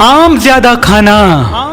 آم زیادہ کھانا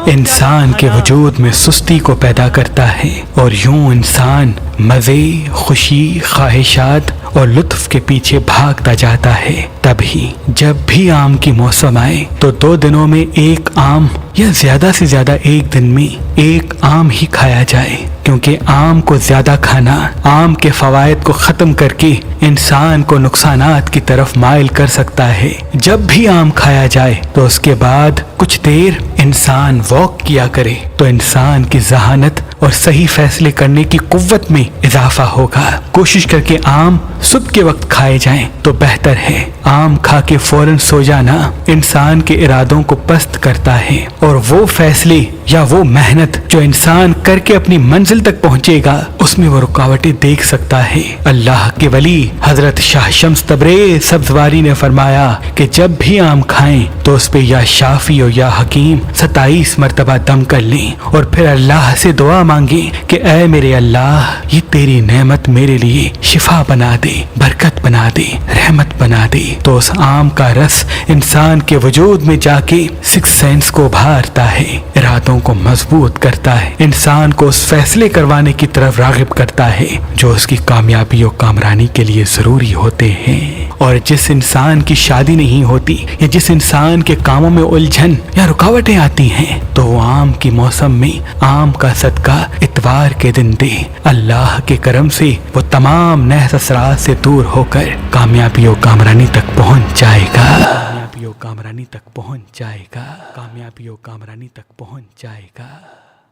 انسان کے وجود میں سستی کو پیدا کرتا ہے اور یوں انسان مزے، خوشی، خواہشات اور لطف کے پیچھے بھاگتا جاتا ہے۔ تبھی جب بھی آم کی موسم آئے تو 2 دنوں میں ایک آم یا زیادہ سے زیادہ ایک دن میں ایک آم ہی کھایا جائے، کیونکہ آم کو زیادہ کھانا آم کے فوائد کو ختم کر کے انسان کو نقصانات کی طرف مائل کر سکتا ہے۔ جب بھی آم کھایا جائے تو اس کے بعد کچھ دیر انسان واک کیا کرے تو انسان کی ذہانت اور صحیح فیصلے کرنے کی قوت میں اضافہ ہوگا۔ کوشش کر کے آم صبح کے وقت کھائے جائیں تو بہتر ہے۔ آم کھا کے فوراً سو جانا انسان کے ارادوں کو پست کرتا ہے اور وہ فیصلے یا وہ محنت جو انسان کر کے اپنی منزل تک پہنچے گا اس میں وہ رکاوٹیں دیکھ سکتا ہے۔ اللہ کے ولی حضرت شاہ شمس تبریز سبزواری نے فرمایا کہ جب بھی آم کھائیں تو اس پہ یا شافی اور یا حکیم 27 مرتبہ دم کر لیں اور پھر اللہ سے دعا مانگیں کہ اے میرے اللہ، یہ تیری نعمت میرے لیے شفا بنا دے، برکت بنا دے، رحمت بنا دے۔ تو اس آم کا رس انسان کے وجود میں جا کے 6 سینس کو ابھارتا ہے، ارادوں کو مضبوط کرتا ہے، انسان کو اس فیصلے کروانے کی طرف راغب کرتا ہے جو اس کی کامیابی و کامرانی کے لیے ضروری ہوتے ہیں۔ اور جس انسان کی شادی نہیں ہوتی یا جس انسان کے کاموں میں الجھن یا رکاوٹیں آتی ہیں تو وہ آم کی موسم میں آم کا صدقہ اتوار کے دن دے، اللہ کے کرم سے وہ تمام نحس اثرات سے دور ہو کر کامیابی و کامرانی تک پہنچ جائے گا۔ کامیابی و کامرانی تک پہنچ جائے گا۔ کامیابی و کامرانی تک پہنچ جائے گا۔